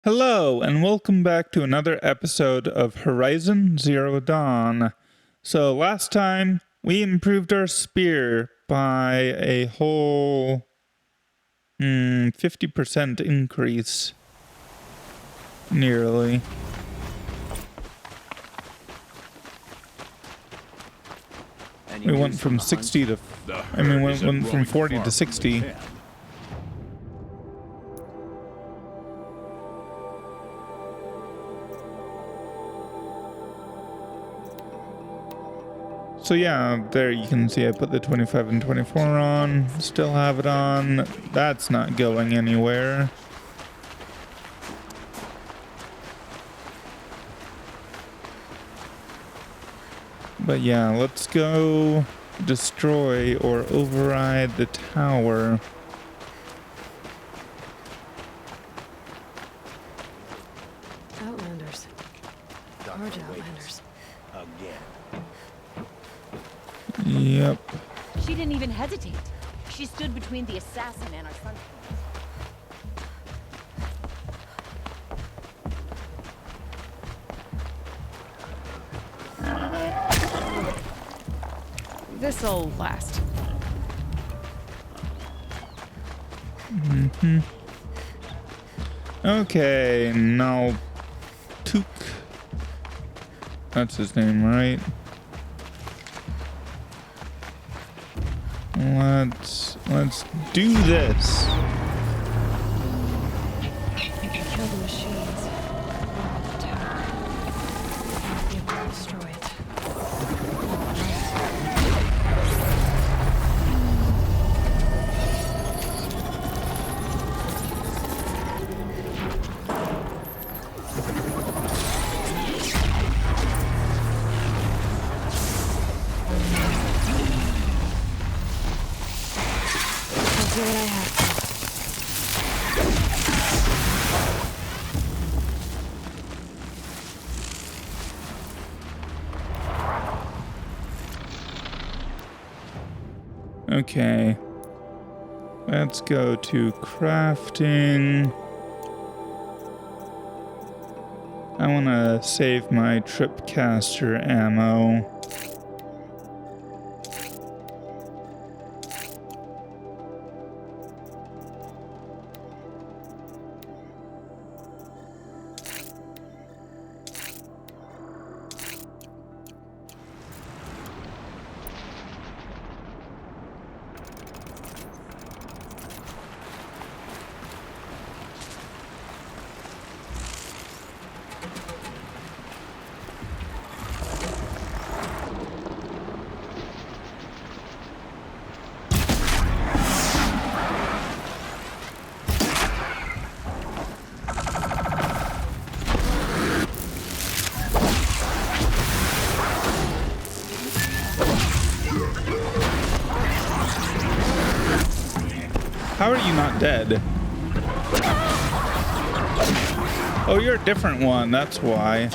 Hello, and welcome back to another episode of Horizon Zero Dawn. So last time, we improved our spear by a whole 50% increase. Nearly. We went from 60 to... went from 40 to 60. So yeah, there you can see I put the 25 and 24 on, still have it on, that's not going anywhere. But yeah, let's go destroy or override the tower. Outlanders. Large outlanders. Again. Yep. She didn't even hesitate. She stood between the assassin and our son. This'll last. Okay, now Took. That's his name, right? Let's do this. You can kill the machines. The tower. I'll be able to destroy it. I'll do what I have to. Okay. Let's go to crafting. I want to save my tripcaster ammo. How are you not dead? Oh, you're a different one, that's why.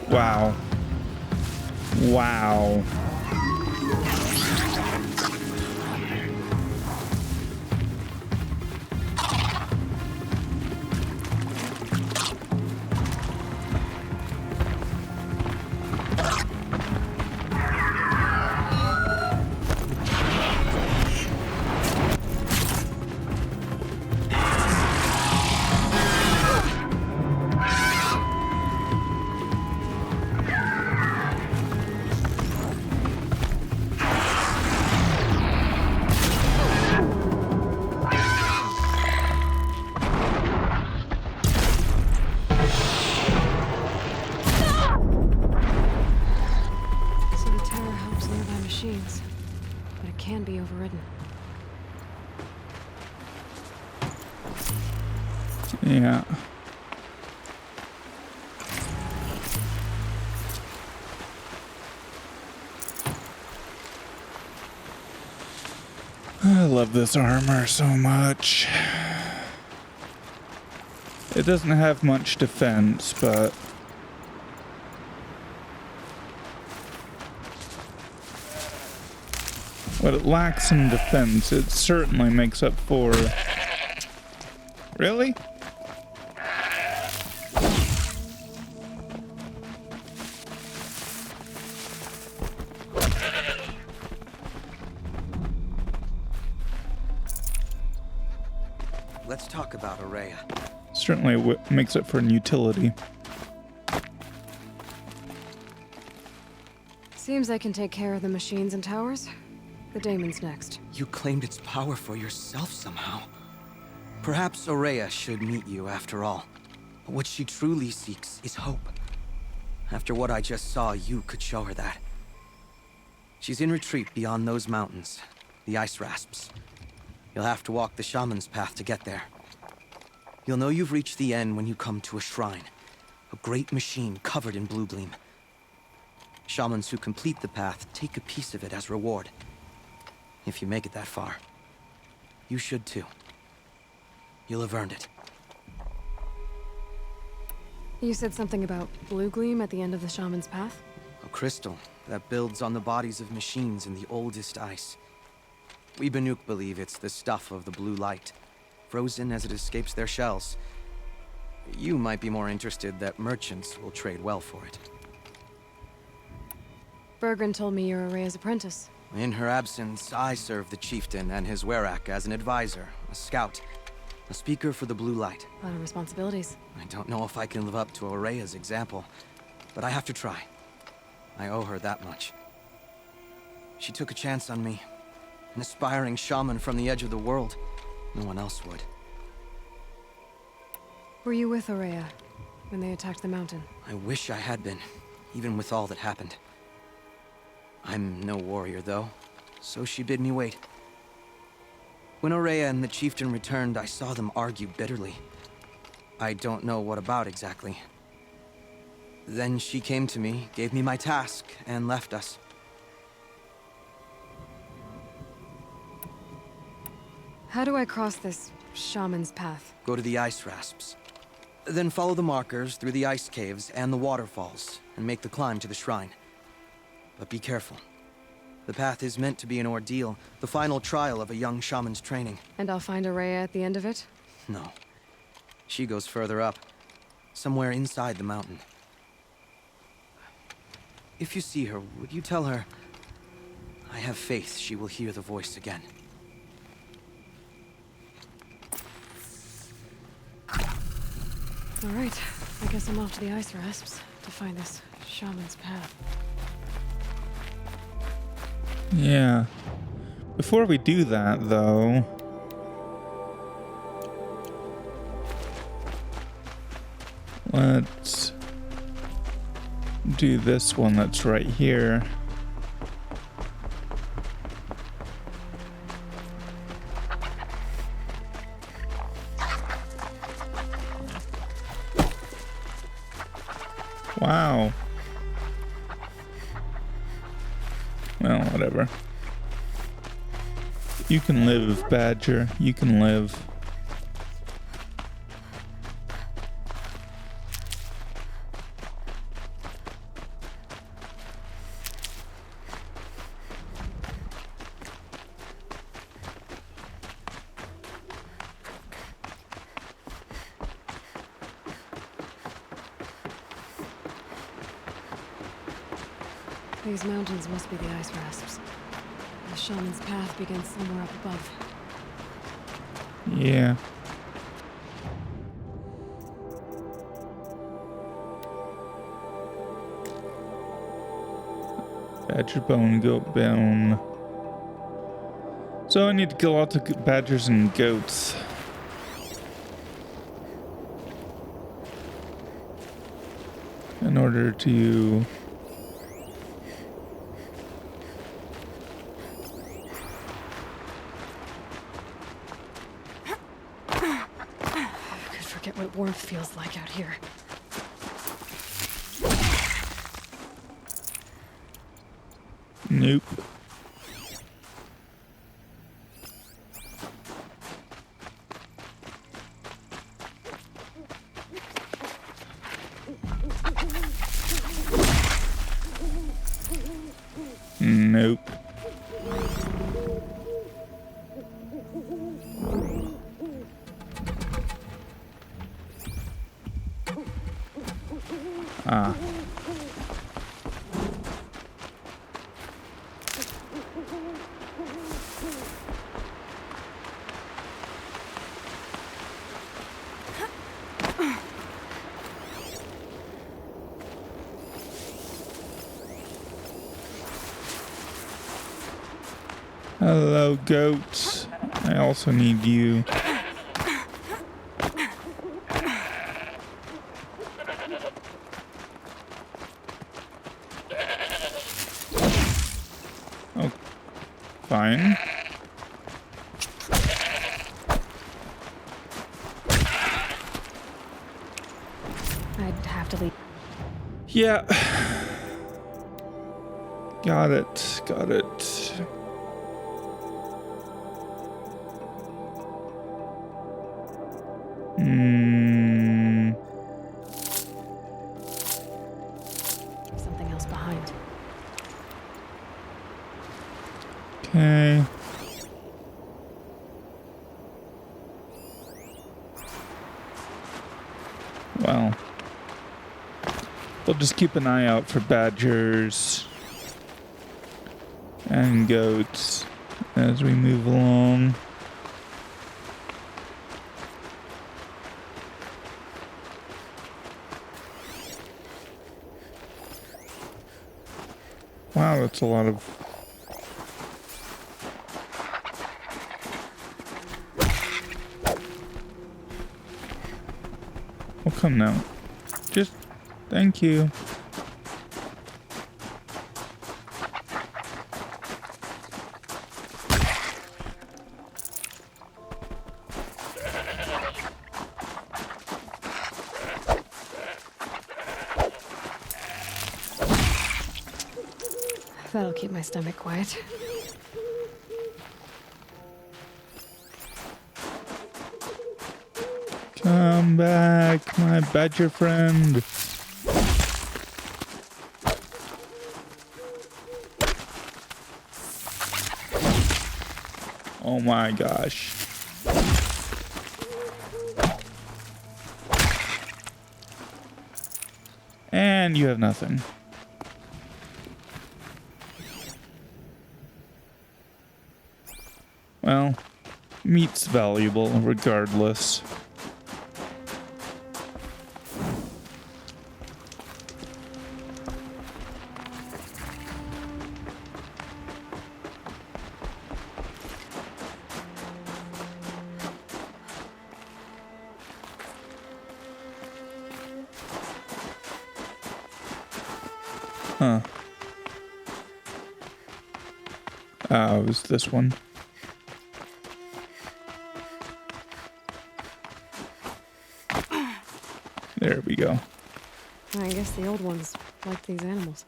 Wow. Wow. machines, but it can be overridden. Yeah. I love this armor so much. It doesn't have much defense, but what it lacks in defense, it certainly makes up for. Really? Let's talk about Araya. Certainly makes up for in utility. Seems I can take care of the machines and towers. The daemon's next. You claimed its power for yourself somehow. Perhaps Araya should meet you after all. But what she truly seeks is hope. After what I just saw, you could show her that. She's in retreat beyond those mountains, the ice rasps. You'll have to walk the shaman's path to get there. You'll know you've reached the end when you come to a shrine. A great machine covered in blue gleam. Shamans who complete the path take a piece of it as reward. If you make it that far, you should too. You'll have earned it. You said something about blue gleam at the end of the shaman's path? A crystal that builds on the bodies of machines in the oldest ice. We Banuk believe it's the stuff of the blue light, frozen as it escapes their shells. You might be more interested that merchants will trade well for it. Bergren told me you're Araya's apprentice. In her absence, I serve the chieftain and his werak as an advisor, a scout, a speaker for the blue light. A lot of responsibilities. I don't know if I can live up to Araya's example, but I have to try. I owe her that much. She took a chance on me. An aspiring shaman from the edge of the world. No one else would. Were you with Araya when they attacked the mountain? I wish I had been, even with all that happened. I'm no warrior, though, so she bid me wait. When Araya and the chieftain returned, I saw them argue bitterly. I don't know what about exactly. Then she came to me, gave me my task, and left us. How do I cross this shaman's path? Go to the ice rasps. Then follow the markers through the ice caves and the waterfalls, and make the climb to the shrine. But be careful. The path is meant to be an ordeal, the final trial of a young shaman's training. And I'll find Araya at the end of it? No. She goes further up, somewhere inside the mountain. If you see her, would you tell her, I have faith she will hear the voice again. All right, I guess I'm off to the ice rasps to find this shaman's path. Yeah. Before we do that, though, let's do this one that's right here. Wow. Well, whatever. You can live, Badger. You can live. These mountains must be the ice rasps. The shaman's path begins somewhere up above. Yeah. Badger bone, goat bone. So I need to kill lots of badgers and goats. In order to feels like out here. Nope. Nope. Ah. Hello, goats. I also need you. Oh, fine. I'd have to leave. Yeah. Got it. Got it. Something else behind. Okay. Well, we'll just keep an eye out for badgers and goats as we move along. Wow, that's a lot of... Oh, come now. Just... Thank you. That'll keep my stomach quiet. Come back, my badger friend. Oh my gosh. And you have nothing. Well, meat's valuable regardless. Huh. It was this one. There we go. I guess the old ones like these animals.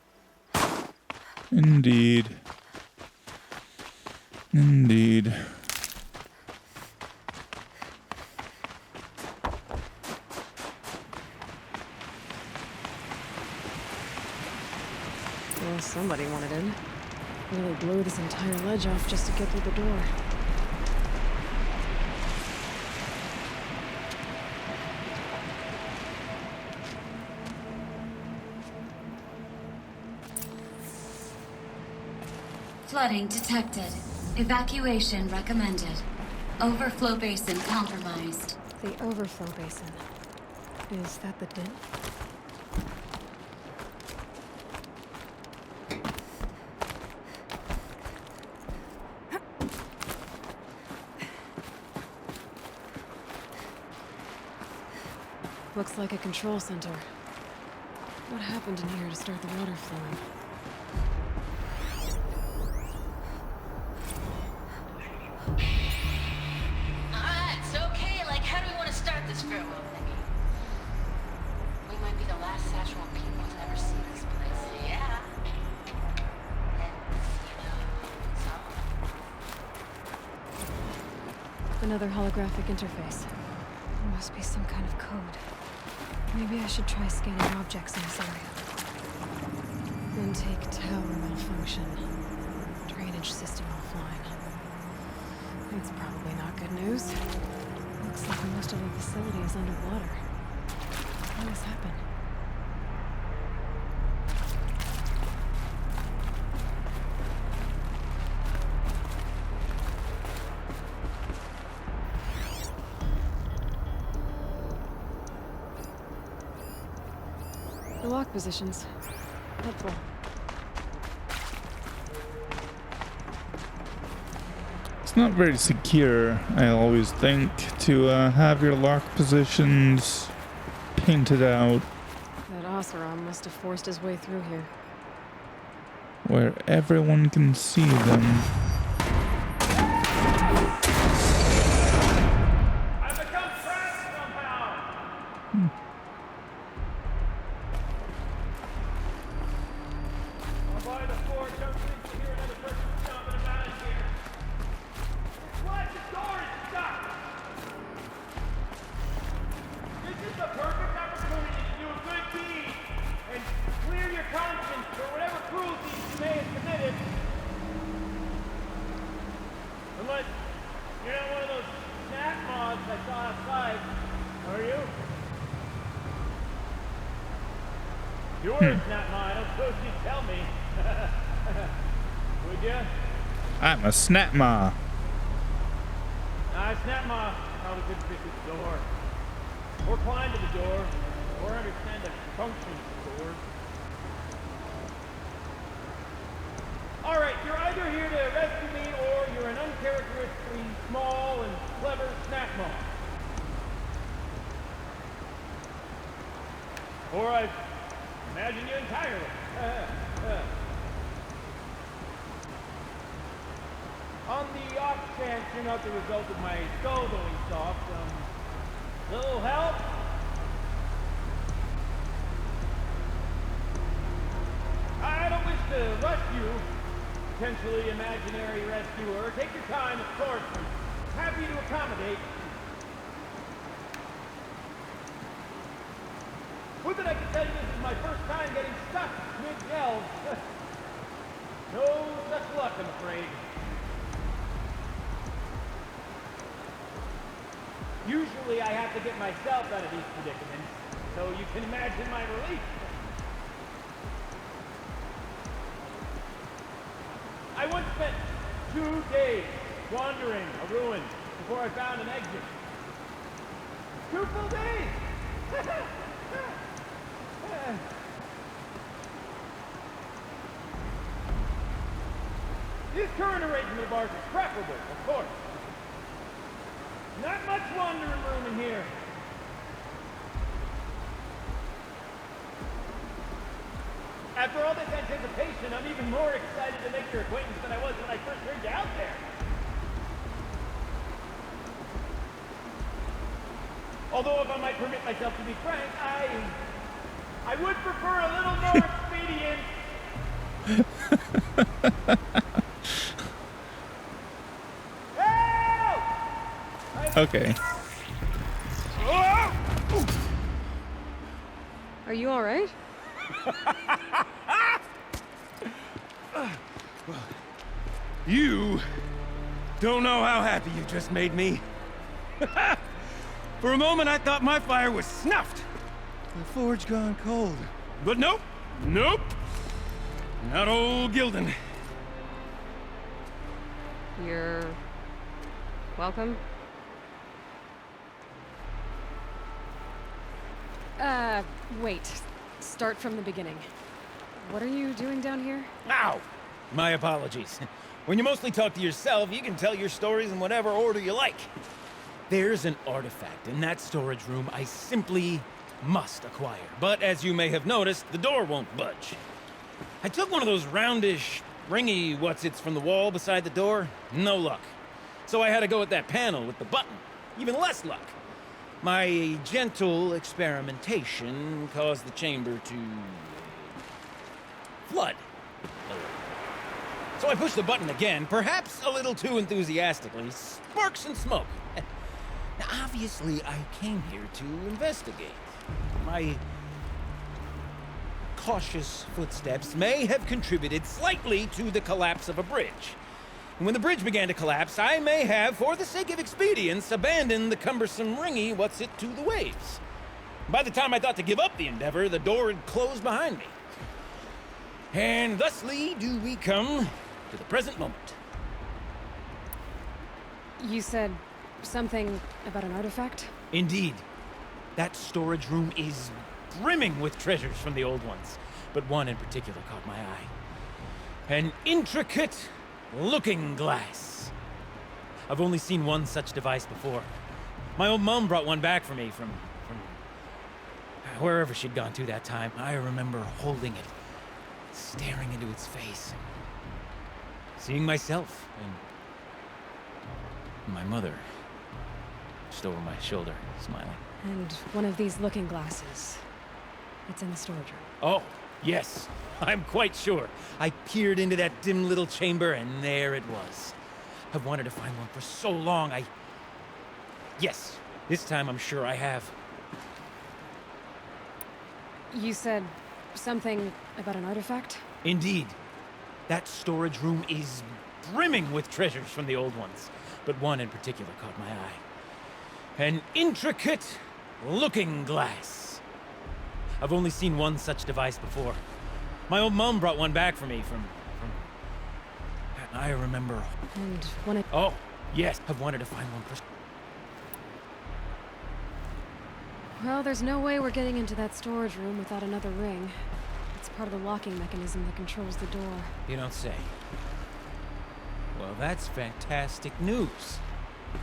Indeed. Indeed. Well, somebody wanted in. Really blew this entire ledge off just to get through the door. Flooding detected. Evacuation recommended. Overflow basin compromised. The overflow basin. Is that the dent? Looks like a control center. What happened in here to start the water flowing? Alright, so okay, like how do we want to start this farewell thingy? Another holographic interface. There must be some kind of code. Maybe I should try scanning objects in this area. Intake tower malfunction. Drainage system offline. That's probably not good news. Looks like most of the facility is underwater. How did this happen? The lock positions. Helpful. It's not very secure, I always think, to have your lock positions painted out That Oseram must have forced his way through here. where everyone can see them. I've become trapped somehow! I'll buy the floor, don't think to hear another person stomping about in here. What? The door is stuck! This is the perfect opportunity to do a good deed and clear your conscience for whatever cruelties you may have committed. Unless you're not one of those snap moths I saw outside, are you? You were a snap moth, I don't suppose you'd tell me. Would you? I'm a snap ma. Snap moth probably couldn't fix this door. Or climb to the door. Or understand the function of the door. Alright, you're either here to rescue me or you're an uncharacteristically small and clever snap moth. Or I imagine you entirely. On the off chance you're not the result of my skull going soft, little help? I don't wish to rush you, potentially imaginary rescuer. Take your time, of course. I'm happy to accommodate. Would that I could tell you this is my first time getting stuck mid-yell. No such luck, I'm afraid. Usually I have to get myself out of these predicaments, so you can imagine my relief. I once spent 2 days wandering a ruin before I found an exit. 2 full days! This current arrangement of ours is preferable, of course. Not much wandering room in here. After all this anticipation, I'm even more excited to make your acquaintance than I was when I first heard you out there. Although if I might permit myself to be frank, I would prefer a little more expedient. Help! Okay. Are you alright? You don't know how happy you just made me. For a moment, I thought my fire was snuffed. The forge gone cold. But nope, nope. Not old Gildan. You're... welcome? Wait. Start from the beginning. What are you doing down here? Ow! My apologies. When you mostly talk to yourself, you can tell your stories in whatever order you like. There's an artifact in that storage room I simply must acquire. But as you may have noticed, the door won't budge. I took one of those roundish, ringy what's-its from the wall beside the door. No luck. So I had to go with that panel with the button. Even less luck. My gentle experimentation caused the chamber to... flood. So I pushed the button again, perhaps a little too enthusiastically. Sparks and smoke. obviously I came here to investigate. My cautious footsteps may have contributed slightly to the collapse of a bridge. And when the bridge began to collapse, I may have, for the sake of expedience, abandoned the cumbersome ringy what's-it to the waves. By the time I thought to give up the endeavor, the door had closed behind me. And thusly do we come to the present moment. You said something about an artifact? Indeed. That storage room is brimming with treasures from the old ones, but one in particular caught my eye. An intricate looking glass. I've only seen one such device before. My old mum brought one back for me from wherever she'd gone to that time. I remember holding it, staring into its face, seeing myself and my mother just over my shoulder, smiling. And one of these looking glasses. It's in the storage room. Oh, yes, I'm quite sure. I peered into that dim little chamber, and there it was. I've wanted to find one for so long. Yes, this time I'm sure I have. You said something about an artifact? Indeed. That storage room is brimming with treasures from the old ones, but one in particular caught my eye. An intricate looking glass. I've only seen one such device before. My old mum brought one back for me from I remember. And when it... Oh, yes, I've wanted to find one for... Well, there's no way we're getting into that storage room without another ring. It's part of the locking mechanism that controls the door. You don't say. Well, that's fantastic news.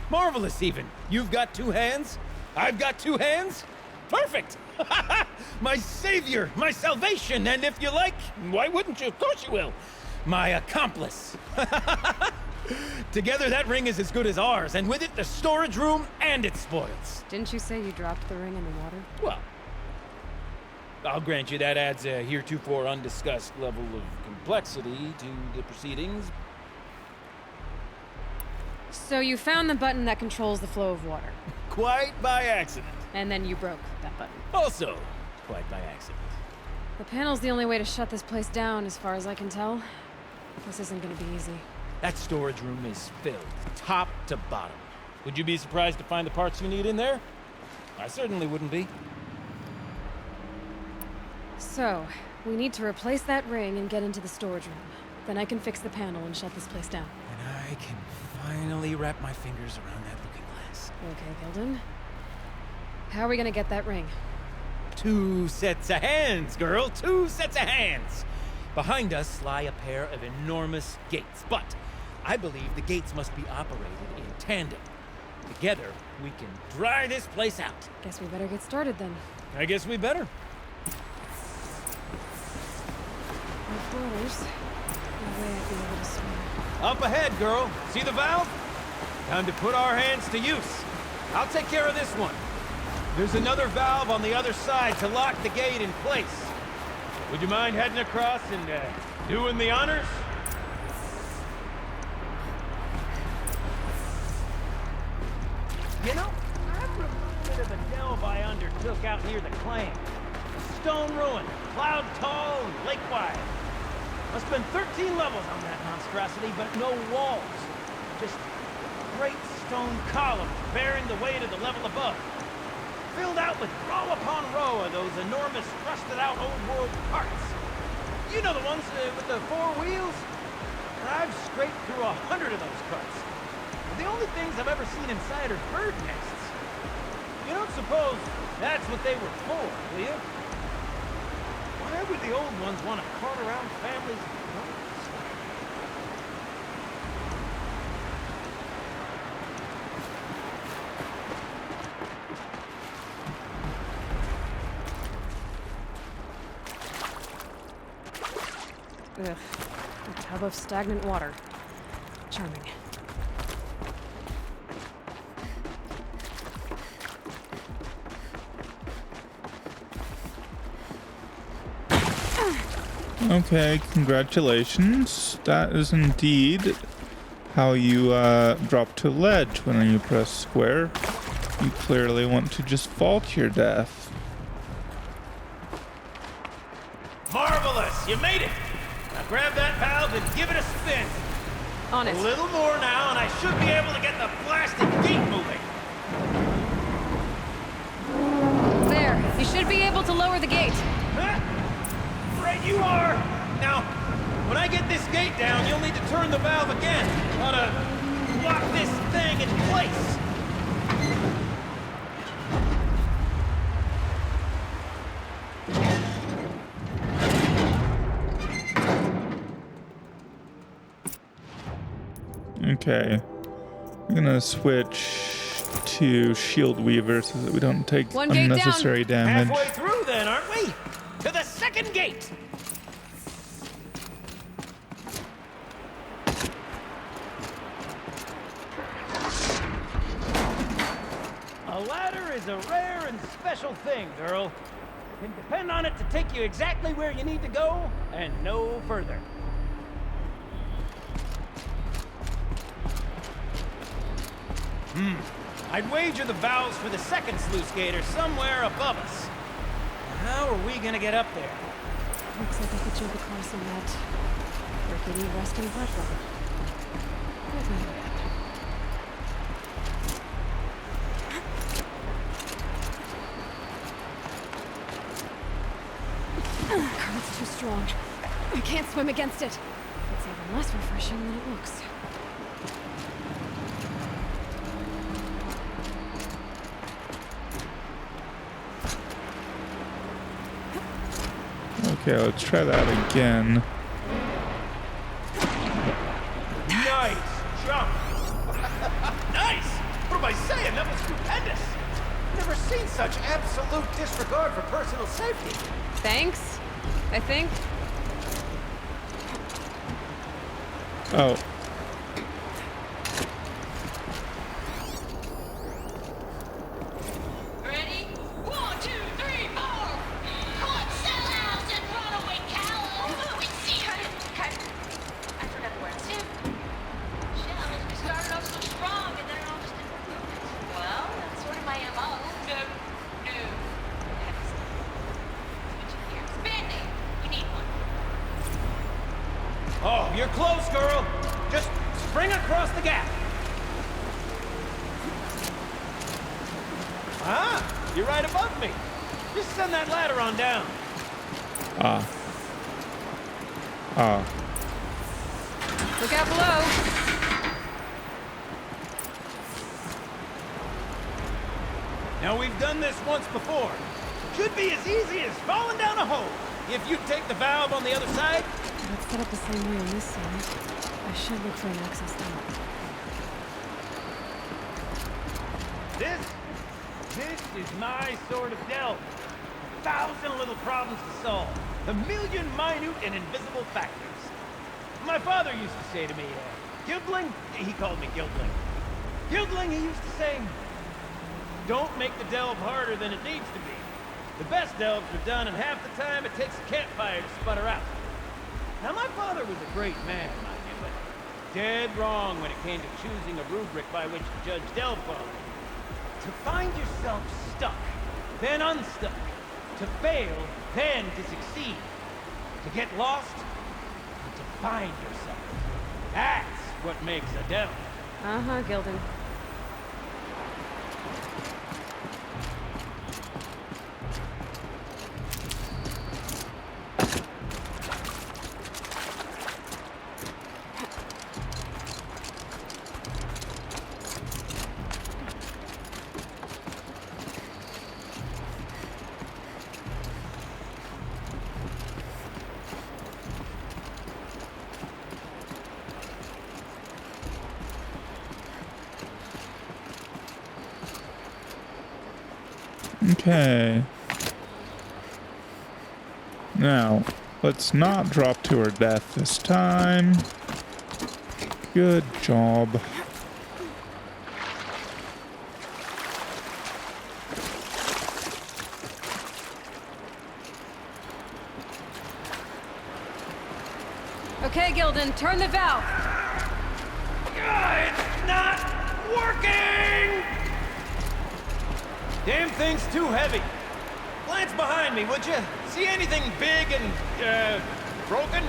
Marvelous, even. You've got two hands. I've got two hands. Perfect. My savior, my salvation, and if you like, why wouldn't you? Of course you will. My accomplice. Together, that ring is as good as ours, and with it, the storage room and its spoils. Didn't you say you dropped the ring in the water? Well, I'll grant you that adds a heretofore undiscussed level of complexity to the proceedings. So you found the button that controls the flow of water. Quite by accident. And then you broke that button. Also, quite by accident. The panel's the only way to shut this place down, as far as I can tell. This isn't gonna be easy. That storage room is filled, top to bottom. Would you be surprised to find the parts you need in there? I certainly wouldn't be. So, we need to replace that ring and get into the storage room. Then I can fix the panel and shut this place down. And I can finally wrap my fingers around that looking glass. Okay, Gilden. How are we gonna get that ring? 2 sets of hands, girl. 2 sets of hands. Behind us lie a pair of enormous gates, but I believe the gates must be operated in tandem. Together, we can dry this place out. Guess we better get started then. I guess we better. With orders. No way I'd be able to swim. Up ahead, girl. See the valve? Time to put our hands to use. I'll take care of this one. There's another valve on the other side to lock the gate in place. Would you mind heading across and doing the honors? You know, I remember a bit of a delve I undertook out near the claim. A stone ruin, cloud tall and lake wide. Must have been 13 levels on that monstrosity, but no walls. Just great stone columns bearing the weight of the level above. Filled out with row upon row of those enormous rusted-out old-world carts. You know the ones with the 4 wheels? I've scraped through 100 of those carts. The only things I've ever seen inside are bird nests. You don't suppose that's what they were for, do you? Why would the old ones want to cart around families of birds? Ugh. A tub of stagnant water. Charming. Okay, congratulations. That is indeed how you drop to ledge when you press square. You clearly want to just fall to your death. Marvelous! You made it! Now grab that valve and give it a spin. On A it. little more now, and I should be able to get the blasted gate moving. There. You should be able to lower the gate. Huh? Right you are! Now, when I get this gate down, you'll need to turn the valve again. Ought to lock this thing in place. Okay. I'm gonna switch to Shield Weaver so that we don't take One gate down. unnecessary damage. Halfway through then, aren't we? To the second gate! A ladder is a rare and special thing, girl. You can depend on it to take you exactly where you need to go, and no further. I'd wager the valves for the second sluice gate are somewhere above us. How are we gonna get up there? Looks like I could jump across on that rickety rusting platform. Wait a minute. Current's too strong. I can't swim against it. It's even less refreshing than it looks. Okay, let's try that again. Nice jump! Nice! What am I saying? That was stupendous! Never seen such absolute disregard for personal safety. Thanks, I think. Oh. Ready? 1, 2, 3, 4! Hot sellouts and runaway cows! We see her! Cut. I forgot the words. Shells, we started off so strong and then it all just didn't work. Well, that's sort of my MO. No. Switching gears. Band-Aid. We need one. Oh, you're close, girl! Just spring across the gap! Ah, you're right above me. Just send that ladder on down. Ah. Ah. Look out below. Now, we've done this once before. Should be as easy as falling down a hole. If you take the valve on the other side, Let's set up the same way on this side. I should look for an access door. This is my sort of delve. 1,000 little problems to solve. A million minute and invisible factors. My father used to say to me, Gildling? He called me Gildling. Gildling, he used to say, don't make the delve harder than it needs to be. The best delves are done in half the time it takes a campfire to sputter out. Now, my father was a great man, mind you, but dead wrong when it came to choosing a rubric by which to judge delve quality. To find yourself stuck, then unstuck. To fail, then to succeed. To get lost, and to find yourself. That's what makes a delve. Uh-huh, Gilden. Okay. Now, let's not drop to our death this time. Good job. Okay, Gilden, turn the valve. It's not working! Damn thing's too heavy. Glance behind me, would you? See anything big and, broken?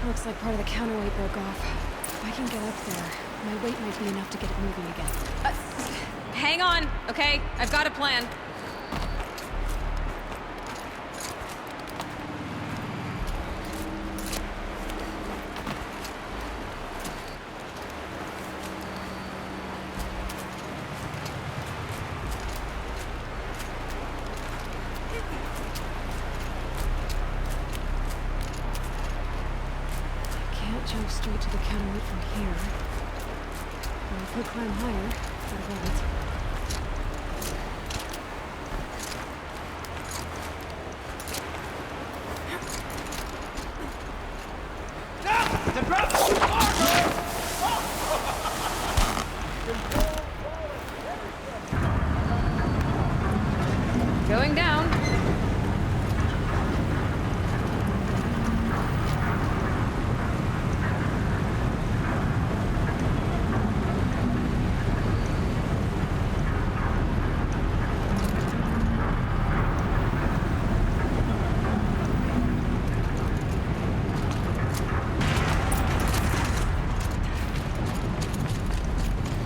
Looks like part of the counterweight broke off. If I can get up there, my weight might be enough to get it moving again. Hang on, okay? I've got a plan. Jump straight to the counterweight from here. Or I could climb higher, but I won't. The drop! Going down.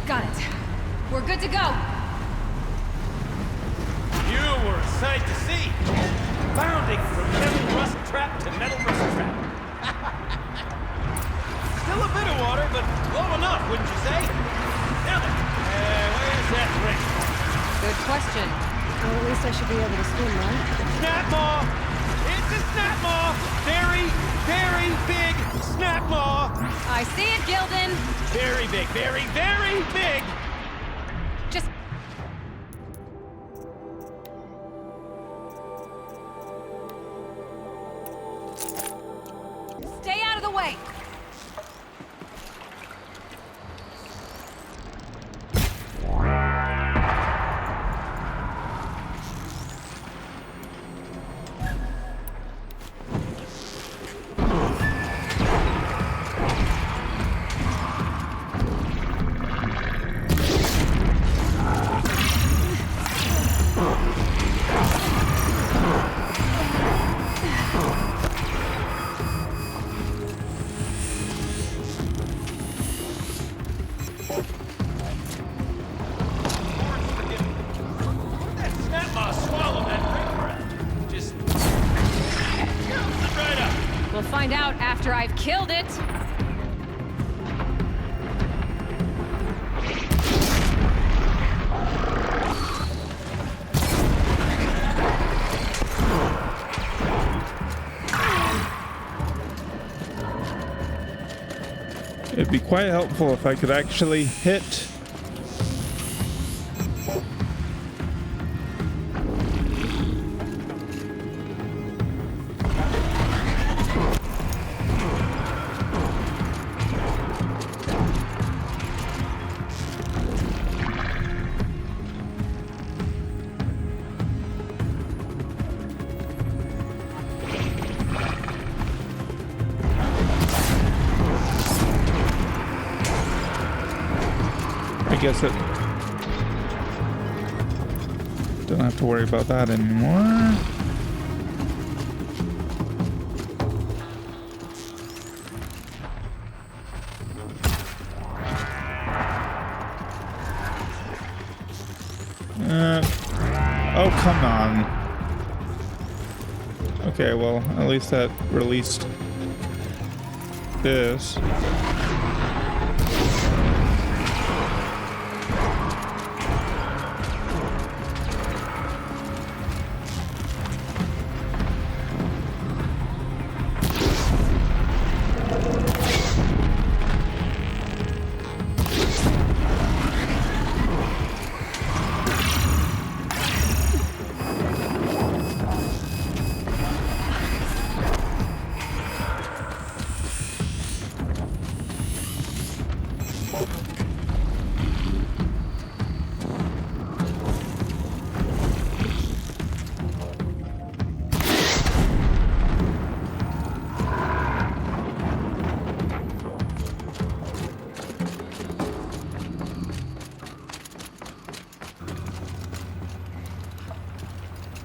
Got it. We're good to go. You were a sight to see. Bounding from metal rust trap to metal rust trap. Still a bit of water, but low enough, wouldn't you say? Now then, where's that ring? Good question. Well, at least I should be able to swim, right? Snap maw! It's a snap maw! Very, very big snap maw! I see it, Gildan. Very big, very, very big! Just stay out of the way. That snap maw swallowed that ring breath. Just... Gills it right up. We'll find out after I've killed it. It'd be quite helpful if I could actually hit. I guess it don't have to worry about that anymore. Oh, come on. Okay, well, at least that released this.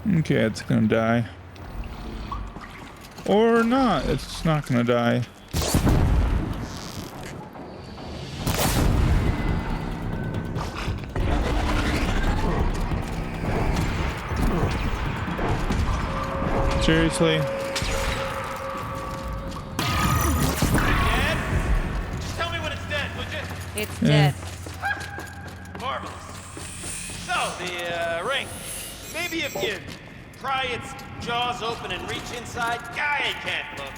Okay, it's gonna die. Or not. It's not gonna die. Seriously? Dead? Just tell me when it's dead, would you? It's dead. Marvelous. So, the ring. Maybe if you pry its jaws open and reach inside, guy can't look.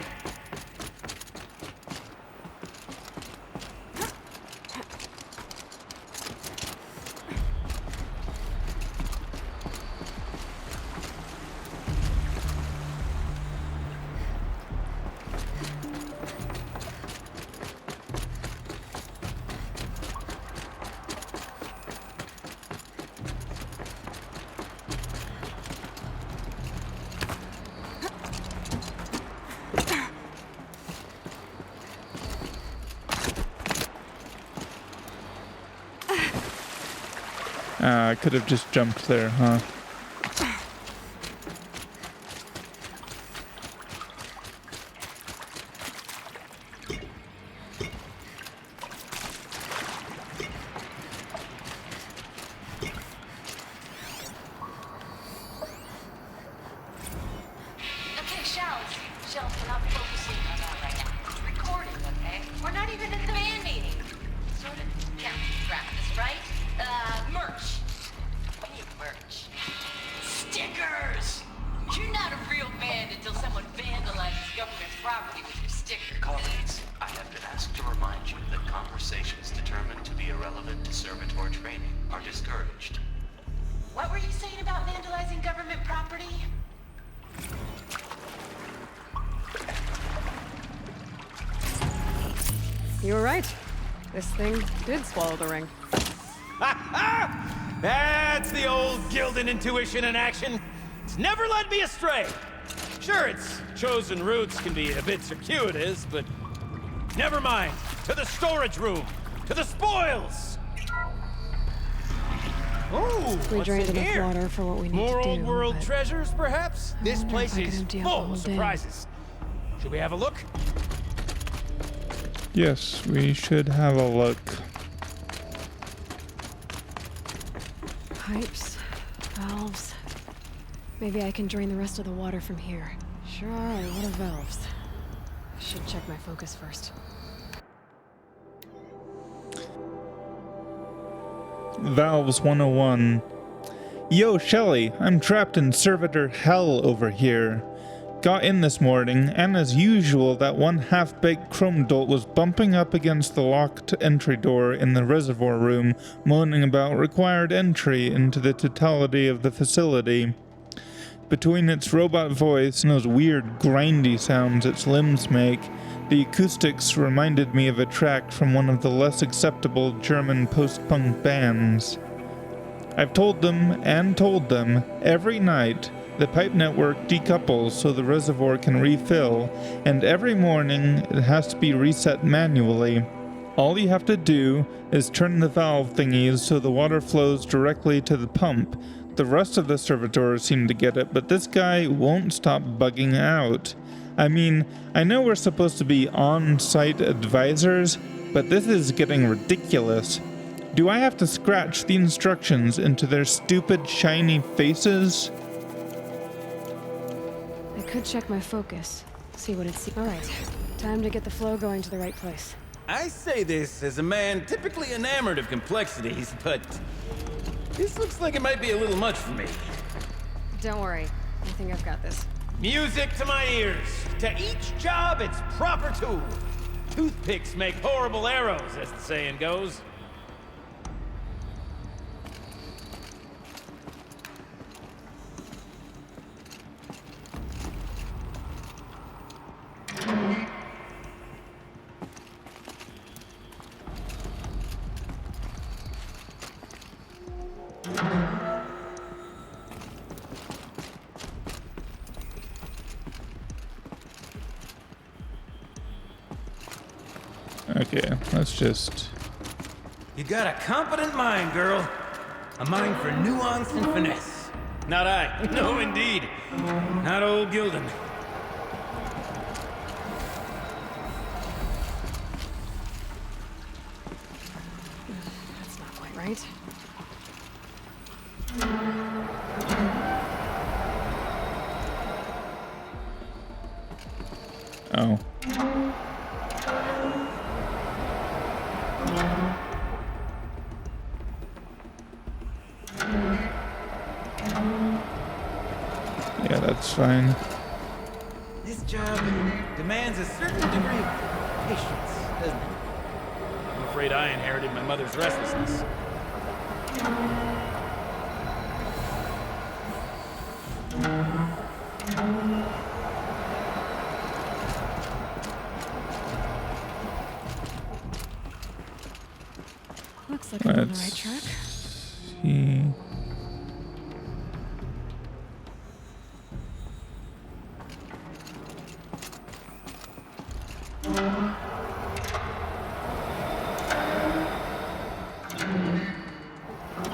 I could have just jumped there, huh? Okay, shells. Shells, we're not focusing on that right now. It's recording, okay? We're not even in the band meeting. Sort of counting practice, right? Merch. We need merch. Stickers! You're not a real band until someone vandalizes government property with your sticker. Colleagues, I have been asked to remind you that conversations determined to be irrelevant to servitor training are discouraged. What were you saying about vandalizing government property? You were right. This thing did swallow the ring. That's the old Gildan intuition in action. It's never led me astray. Sure, its chosen routes can be a bit circuitous, but never mind. To the storage room, to the spoils. Oh, We what's drained in enough here? water for what we need More to do. old world but treasures, perhaps? This wonder place if I could is empty out the full whole of bin. surprises. Should we have a look? Yes, we should have a look. Pipes, valves. Maybe I can drain the rest of the water from here. Sure are a lot of valves. I should check my focus first. Valves 101. Yo, Shelly, I'm trapped in servitor hell over here. Got in this morning, and as usual, that one half-baked chrome dolt was bumping up against the locked entry door in the reservoir room, moaning about required entry into the totality of the facility. Between its robot voice and those weird, grindy sounds its limbs make, the acoustics reminded me of a track from one of the less acceptable German post-punk bands. I've told them, every night, the pipe network decouples so the reservoir can refill, and every morning it has to be reset manually. All you have to do is turn the valve thingies so the water flows directly to the pump. The rest of the servitors seem to get it, but this guy won't stop bugging out. I mean, I know we're supposed to be on-site advisors, but this is getting ridiculous. Do I have to scratch the instructions into their stupid, shiny faces? I could check my focus, see what it's. Alright, time to get the flow going to the right place. I say this as a man typically enamored of complexities, but this looks like it might be a little much for me. Don't worry, I think I've got this. Music to my ears. To each job, its proper tool. Toothpicks make horrible arrows, as the saying goes. Okay, let's just... You got a competent mind, girl. A mind for nuance and finesse. Not I. No, indeed. Not old Gildan. That's not quite right. Oh. Yeah, that's fine. This job demands a certain degree of patience, doesn't it? I'm afraid I inherited my mother's restlessness. Looks like I'm on the Let's right track. see.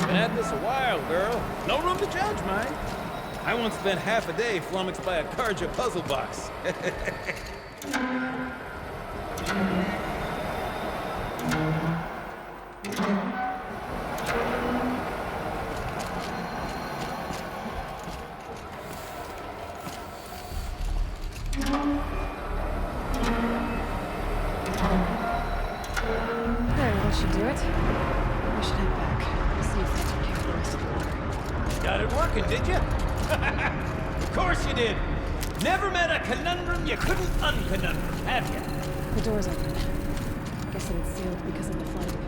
Been at this a while, girl. No room to judge, mind. I once spent half a day flummoxed by a Karja puzzle box. There, that should do it. We should head back. See if that took care of the rest of the water. Got it working, did you? Of course you did. Never met a conundrum you couldn't unconundrum, have you? The door's open. Guess it was sealed because of the flooding.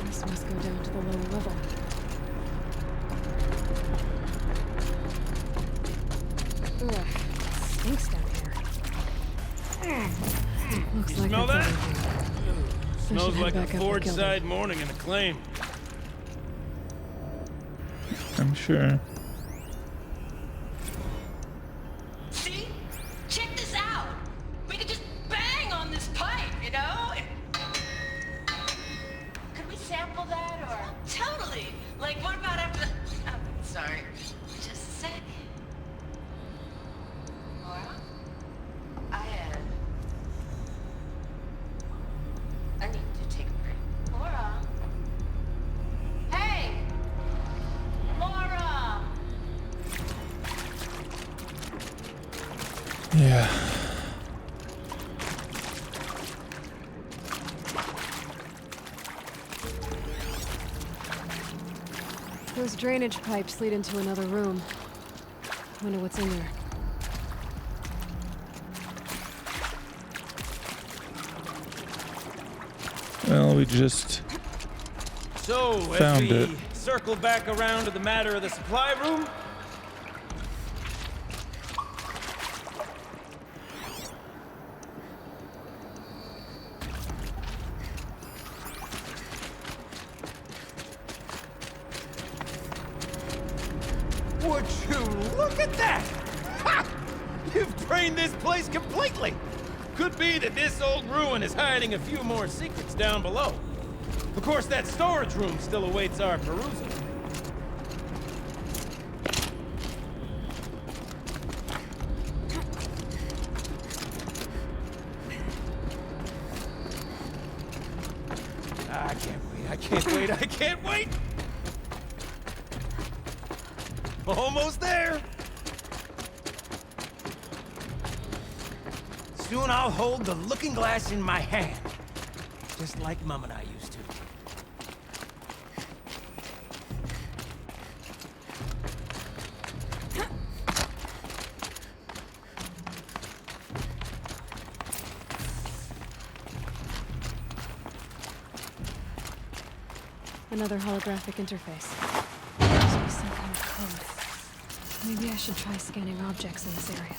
This must go down to the lower level. Ugh, it stinks down here. Looks You like smell that's that? everything. Smells head like a back up with Ford Gildan. side morning in the claim. I'm sure. See? Check this out. We could just bang on this pipe, you know? Could we sample that or? Totally. Like, what about after? Oh, sorry. Just a sec. Laura? I need to take a break. Laura? Hey! Laura! Yeah. Those drainage pipes lead into another room. Wonder what's in there. Well, we just So, as Found we it. circle back around to the matter of the supply room, would you look at that? Ha! You've drained this place completely. Could be that this old ruin is hiding a few more secrets down below. Of course, that storage room still awaits our perusal. I can't wait, I can't wait, I can't wait! Almost there! Soon I'll hold the looking glass in my hand. Just like Mum and I used to. Another holographic interface. Must be some kind of code. Maybe I should try scanning objects in this area.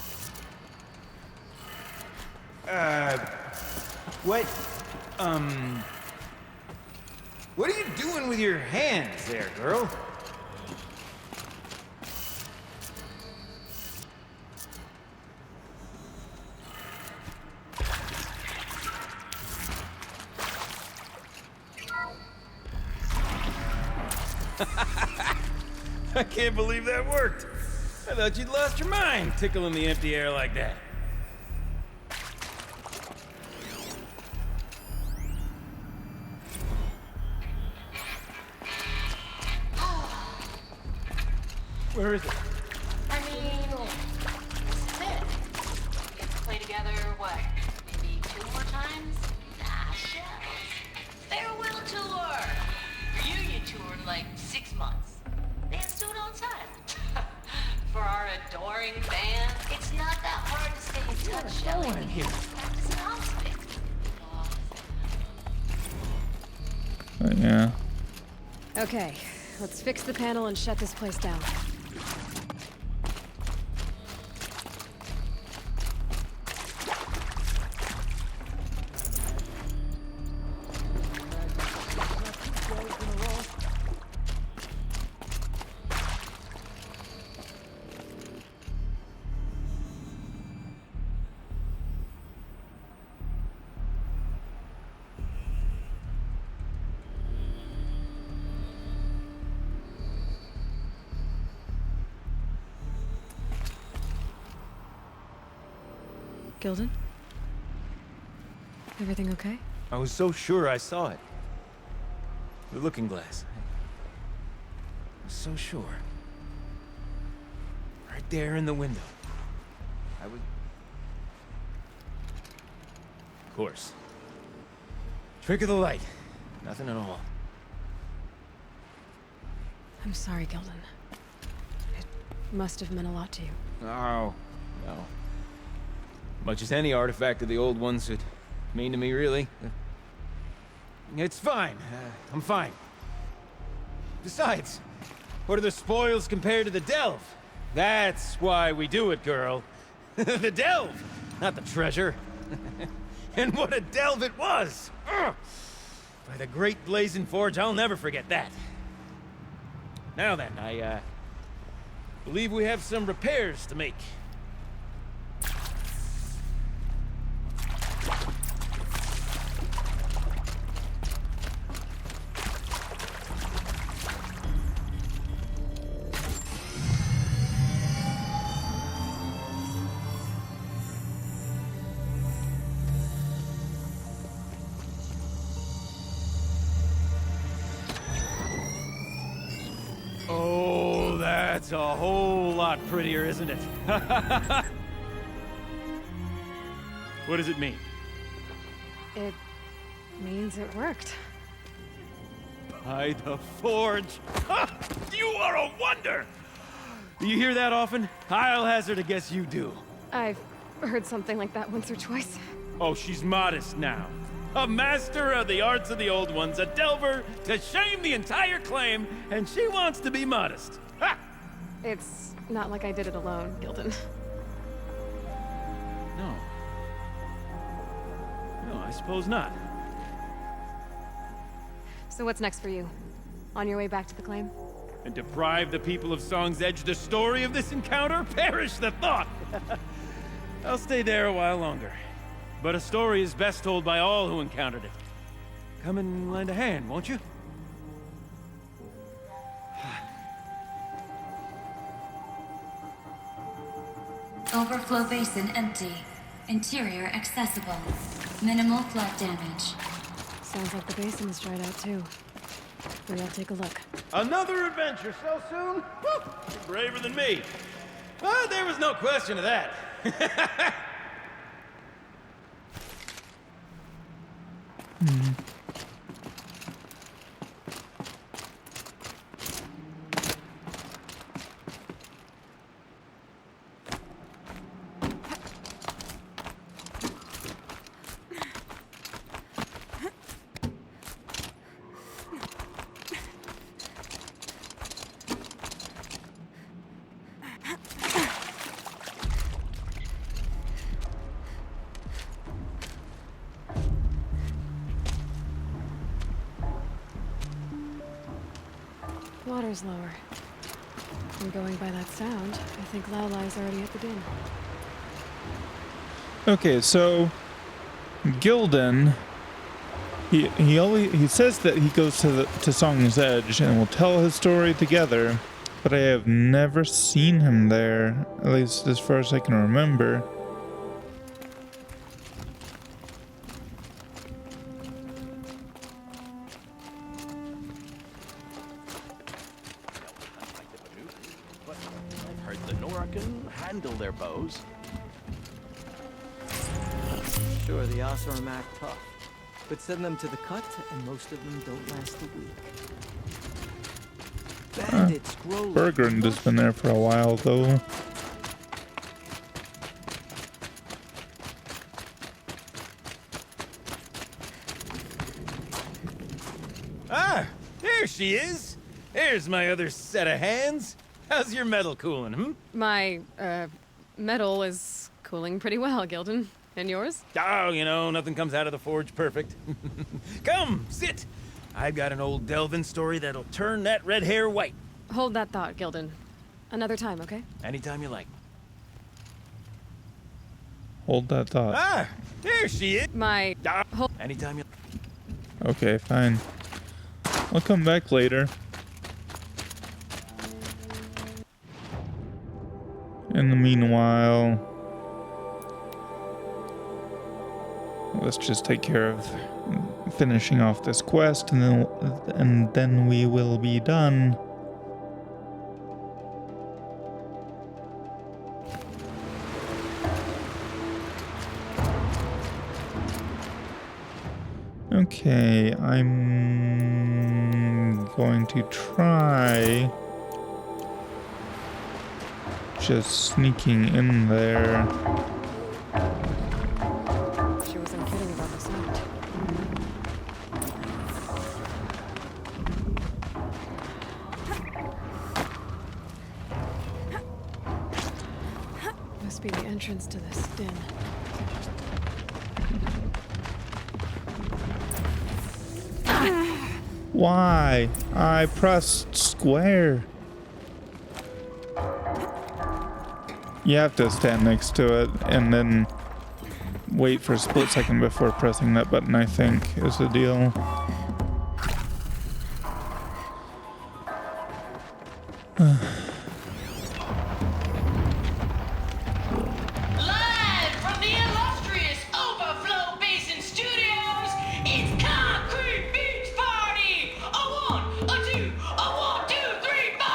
What are you doing with your hands there, girl? I can't believe that worked. I thought you'd lost your mind tickling the empty air like that. Where is it? I mean, this is it. We have to play together, what, maybe 2 more times? Nah, shells. Farewell tour! Reunion tour in like 6 months. Bands do it all the time. For our adoring band, it's not that hard to stay in touch, Shelly. going here? Practice in hospital. Yeah. Okay, let's fix the panel and shut this place down. Gilden? Everything okay? I was so sure I saw it. The looking glass. I was so sure. Right there in the window. I was... Of course. Trick of the light. Nothing at all. I'm sorry, Gilden. It must have meant a lot to you. Oh, no. Much as any artifact of the old ones would mean to me, really. It's fine. I'm fine. Besides, what are the spoils compared to the delve? That's why we do it, girl. The delve, not the treasure. And what a delve it was! Ugh. By the great blazing forge, I'll never forget that. Now then, I believe we have some repairs to make. Oh, that's a whole lot prettier, isn't it? What does it mean? It means it worked. By the forge. Ha! You are a wonder! Do you hear that often? I'll hazard a guess you do. I've heard something like that once or twice. Oh, she's modest now. A master of the arts of the old ones, a delver to shame the entire claim, and she wants to be modest. Ha! It's not like I did it alone, Gilden. No. No, I suppose not. So what's next for you? On your way back to the claim? And deprive the people of Song's Edge the story of this encounter? Perish the thought! I'll stay there a while longer. But a story is best told by all who encountered it. Come and lend a hand, won't you? Overflow basin empty. Interior accessible. Minimal flood damage. Sounds like the basin is dried out too. Maybe I'll take a look. Another adventure so soon? Woo! You're braver than me. But there was no question of that. Water's lower. And going by that sound, I think Laolai's already at the den. Okay, so Gilden He says that he goes to Song's Edge and will tell his story together, but I have never seen him there, at least as far as I can remember. I've heard the Nora can handle their bows. Sure, the Asuram act tough. But send them to the cut, and most of them don't last a week. Bandits grow like Bergrund has been there for a while, though. Ah, there she is. There's my other set of hands. How's your metal cooling, hmm? My, metal is cooling pretty well, Gildan. And yours? Oh, you know, nothing comes out of the forge perfect. Come, sit. I've got an old Delvin story that'll turn that red hair white. Hold that thought, Gildan. Another time, okay? Anytime you like. Hold that thought. Ah, there she is. My... Anytime you... Okay, fine. I'll come back later. In the meanwhile, let's just take care of finishing off this quest, and then we will be done. Okay, I'm going to try just sneaking in there. She wasn't kidding about the sound. Must be the entrance to this den. Why? I pressed square. You have to stand next to it and then wait for a split second before pressing that button, I think, is the deal. Live from the illustrious Overflow Basin Studios, it's Concrete Beach Party! A 1, a 2, a 1, 2, 3, 4!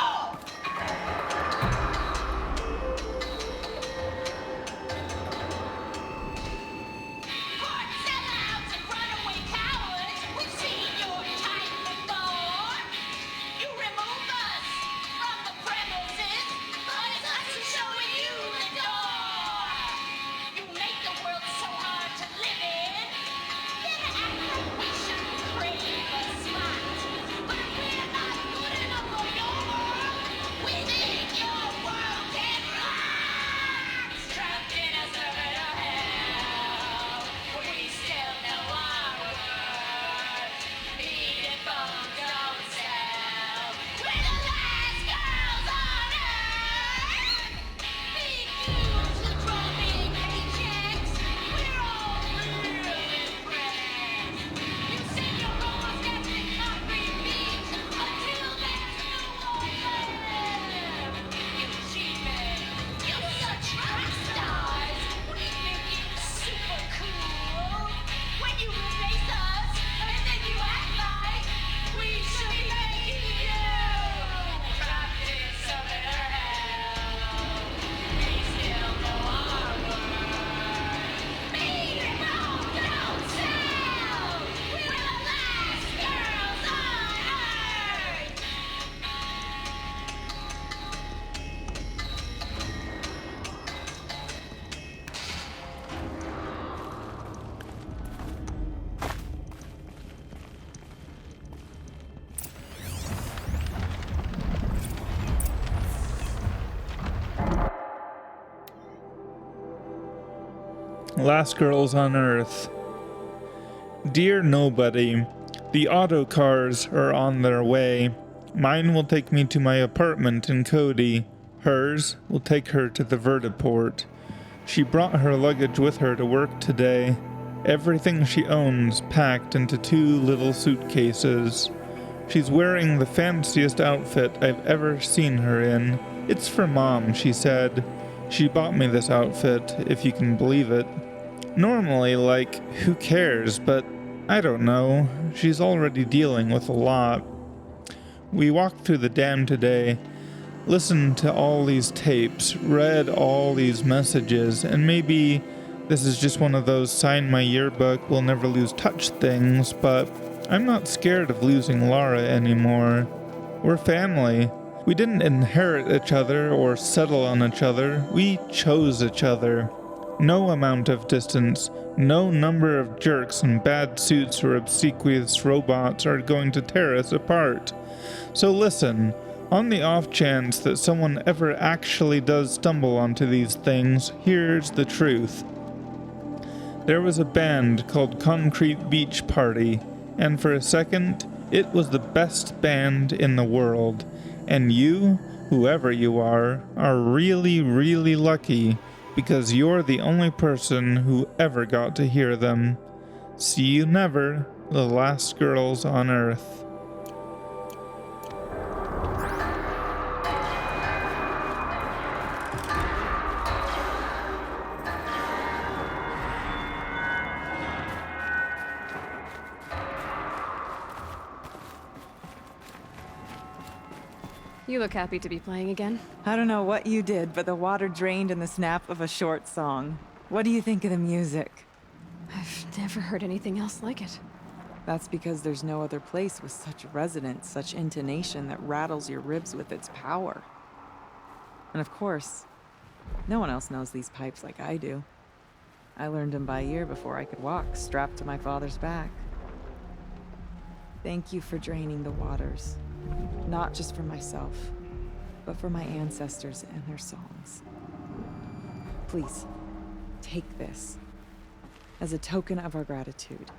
Hard sellouts and runaway cowards, we've seen your type before. You remove us from the premises, but it's us who's showing you the door. You make the world so hard to live in. Then act like we shouldn't crave a spot. But we're not good enough for your world. We think your world can rock. Trapped in a circuit of hell. We still know our worth. Eating bones don't sell. We're the last girls on earth. Big dudes who draw big paychecks. We're all real impressed. You say you're almost every concrete beach until there's no more left. You cheapen. You're such rock stars. We think it's super cool. When you replace us, and then you act like we should be making you. Trapped in summer hell. We still know our worth. Beating bones don't sell. We're the last girls on earth. Last girls on Earth. Dear Nobody, the auto cars are on their way. Mine will take me to my apartment in Cody. Hers will take her to the vertiport. She brought her luggage with her to work today. everything she owns packed into 2 little suitcases. She's wearing the fanciest outfit I've ever seen her in. It's for Mom, she said. She bought me this outfit, if you can believe it. Normally, like, who cares, but I don't know. She's already dealing with a lot. We walked through the dam today, listened to all these tapes, read all these messages, and maybe this is just one of those sign my yearbook, we'll never lose touch things, but I'm not scared of losing Lara anymore. We're family. We didn't inherit each other or settle on each other. We chose each other. No amount of distance, no number of jerks in bad suits or obsequious robots are going to tear us apart. So listen, on the off chance that someone ever actually does stumble onto these things, here's the truth. There was a band called Concrete Beach Party, and for a second, it was the best band in the world. And you, whoever you are really, really lucky, because you're the only person who ever got to hear them. See you never, the last girls on Earth. You look happy to be playing again. I don't know what you did, but the water drained in the snap of a short song. What do you think of the music? I've never heard anything else like it. That's because there's no other place with such resonance, such intonation that rattles your ribs with its power. And of course, no one else knows these pipes like I do. I learned them by ear before I could walk, strapped to my father's back. Thank you for draining the waters. Not just for myself, but for my ancestors and their songs. Please, take this as a token of our gratitude.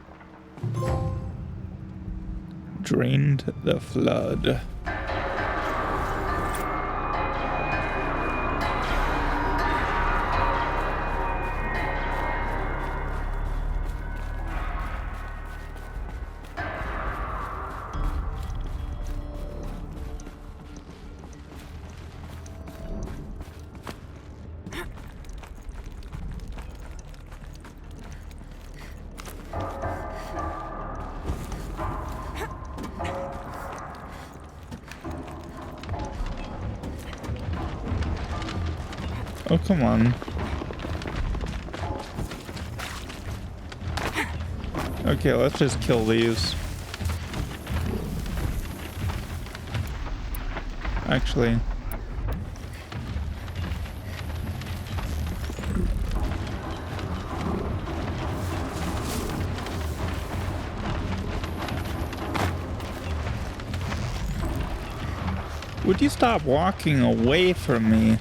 Drained the flood. Oh, come on. Okay, let's just kill these. Actually. Would you stop walking away from me?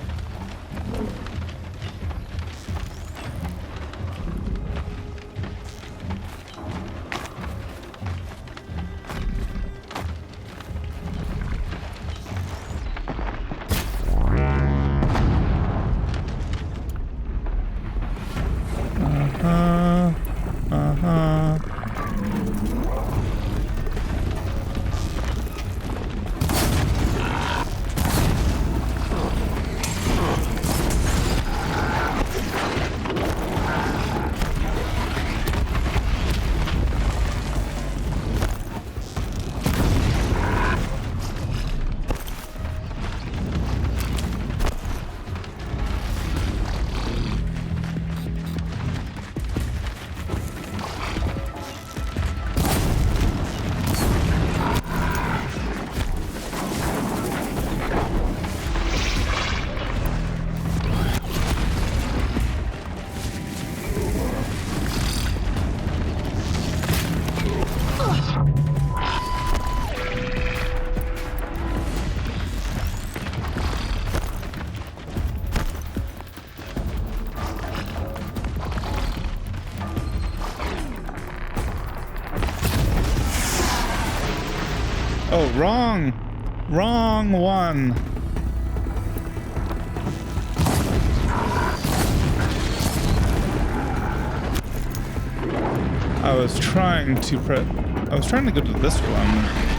Oh, wrong! Wrong one! I was trying to go to this one.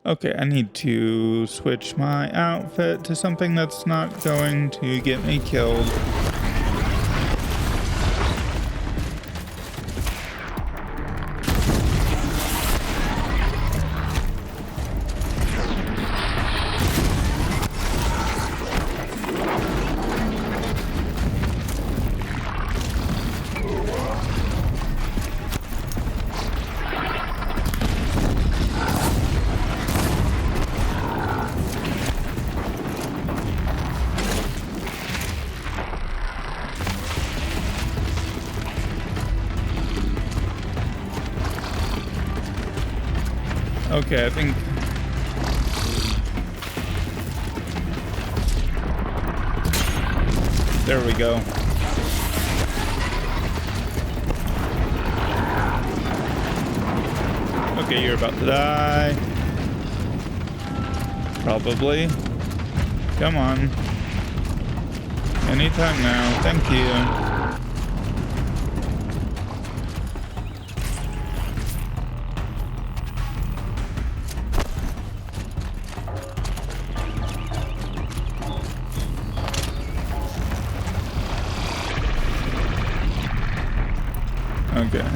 Okay, I need to switch my outfit to something that's not going to get me killed. Okay, I think... There we go. Okay, you're about to die. Probably. Come on. Anytime now. Thank you. Okay.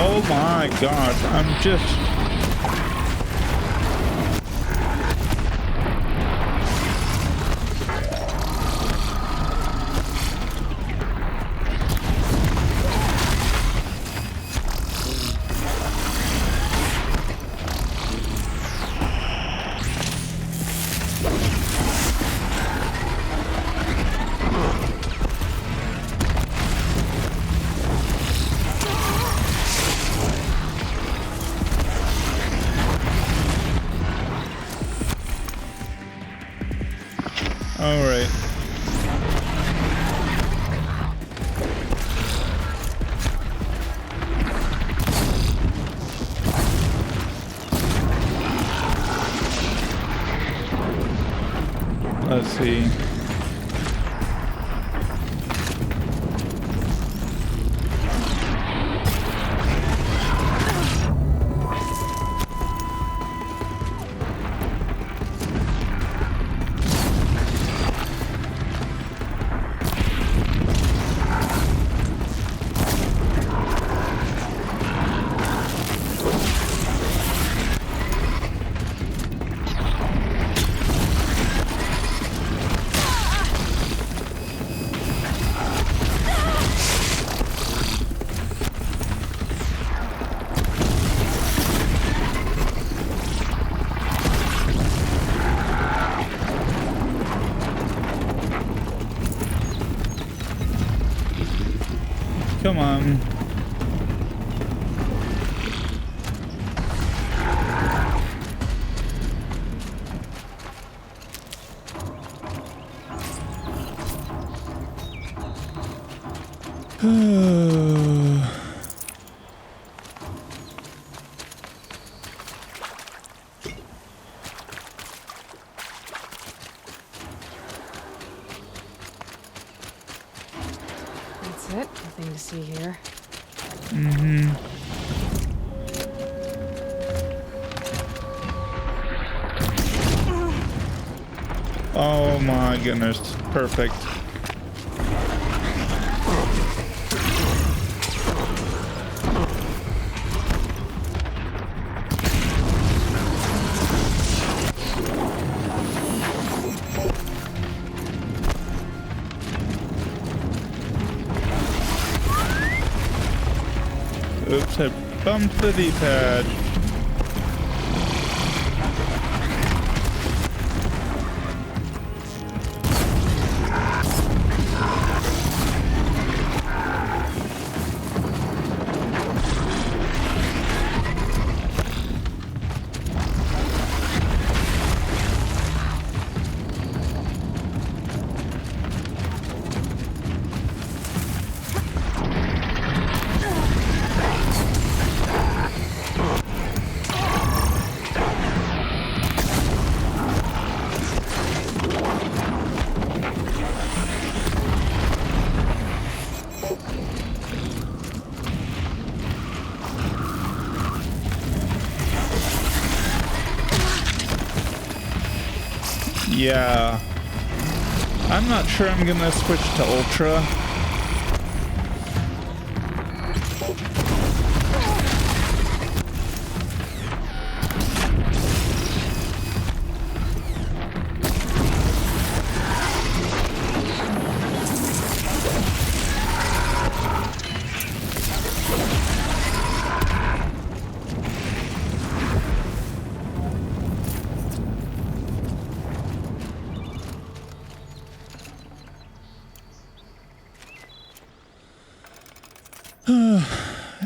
Oh my gosh, I'm just... All right. Let's see. Come on. That's it. Nothing to see here. Mm-hmm. Oh my goodness. Perfect. Oops, I bumped the D-pad. Yeah. I'm not sure I'm gonna switch to Ultra.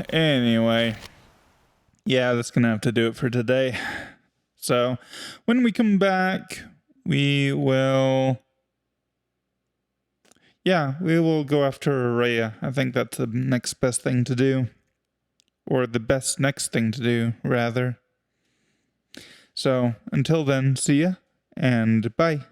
Anyway, yeah, that's gonna have to do it for today. So, when we come back, we will go after Araya. I think that's the next best thing to do. Or the best next thing to do, rather. So, until then, see ya, and bye.